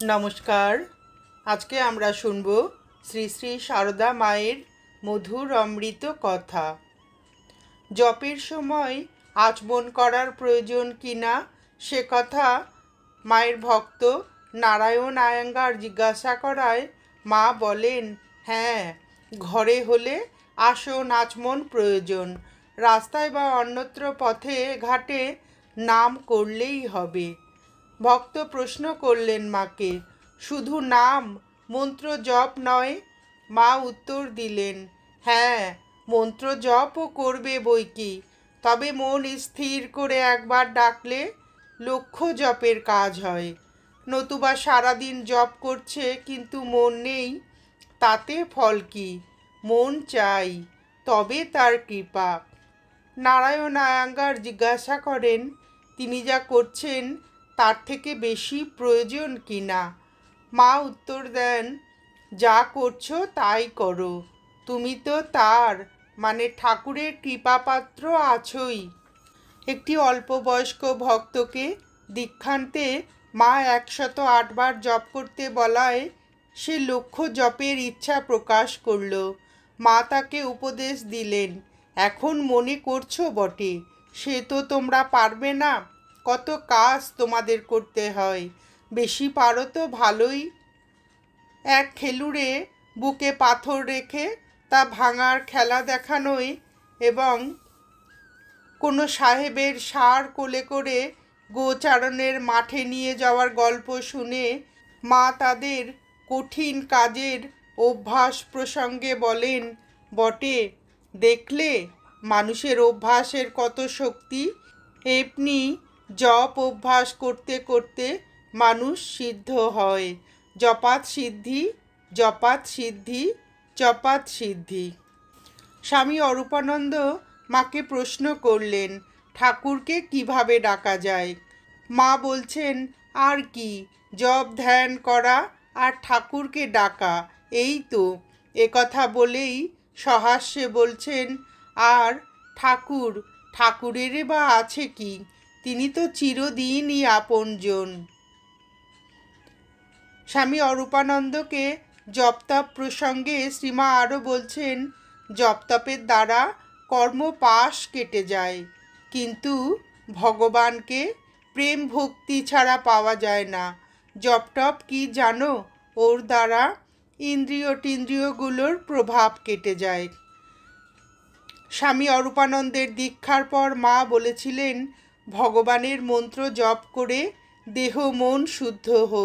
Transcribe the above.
নমস্কার। আজকে আমরা শুনব শ্রী শ্রী সারদা মায়ের মধুর অমৃত কথা। জপের সময় আচমন করার প্রয়োজন কিনা সে কথা মায়ের ভক্ত নারায়ণ আয়াঙ্গার জিজ্ঞাসা করায় মা বলেন, হ্যাঁ, ঘরে হলে আসন আচমন প্রয়োজন। রাস্তায় বা অন্যত্র পথে ঘাটে নাম করলেই হবে। ভক্ত প্রশ্ন করলেন মাকে, শুধু নাম মন্ত্র জপ নয়? মা উত্তর দিলেন, হ্যাঁ, মন্ত্র জপও করবে বৈকি, তবে মন স্থির করে একবার ডাকলে লক্ষ জপের কাজ হয়। নতুবা সারাদিন জপ করছে কিন্তু মন নেই, তাতে ফল কি? মন চাই, তবে তার কৃপা। নারায়ণ আয়াঙ্গার জিজ্ঞাসা করেন, তিনি যা করছেন তার থেকে বেশি প্রয়োজন কি না? মা উত্তর দেন, যা করছো তাই করো, তুমি তো তার মানে ঠাকুরের কৃপাপাত্র আছোই। একটি অল্প বয়স্ক ভক্তকে দীক্ষান্তে মা 108 বার জপ করতে বলায় সে লক্ষ জপের ইচ্ছা প্রকাশ করল। মা তাকে উপদেশ দিলেন, এখন মনে করছো বটে, সে তো তোমরা পারবে না, কত কাজ তোমাদের করতে হয়, বেশি পারো তো ভালোই। এক খেলুড়ে বুকে পাথর রেখে তা ভাঙার খেলা দেখানোয় এবং কোনো সাহেবের ষাঁড় কোলে করে গোচারণের মাঠে নিয়ে যাওয়ার গল্প শুনে মা তাদের কঠিন কাজের অভ্যাস প্রসঙ্গে বলেন, বটে, দেখলে মানুষের অভ্যাসের কত শক্তি। এমনি জপ অভ্যাস করতে করতে মানুষ সিদ্ধ হয়। জপাত সিদ্ধি, জপাত সিদ্ধি, জপাত সিদ্ধি। স্বামী অরূপানন্দ মাকে প্রশ্ন করলেন, ঠাকুরকে কিভাবে ডাকা যায়? মা বলছেন, আর কি, জপ ধ্যান করা আর ঠাকুরকে ডাকা, এই তো। কথা বলেই সহাস্যে বলছেন, আর ঠাকুর, ঠাকুরেরই বা আছে কি, তিনি তো চিরদিনই আপনজন। স্বামী অরূপানন্দকে জপতপ প্রসঙ্গে শ্রীমা আরও বলছেন, জপতপের দ্বারা কর্মপাশ কেটে যায়, কিন্তু ভগবানকে প্রেম ভক্তি ছাড়া পাওয়া যায় না। জপটপ কি জানো? ওর দ্বারা ইন্দ্রিয়গুলোর প্রভাব কেটে যায়। স্বামী অরূপানন্দের দীক্ষার পর মা বলেছিলেন, ভগবানের মন্ত্র জপ করে দেহ মন শুদ্ধ হোক।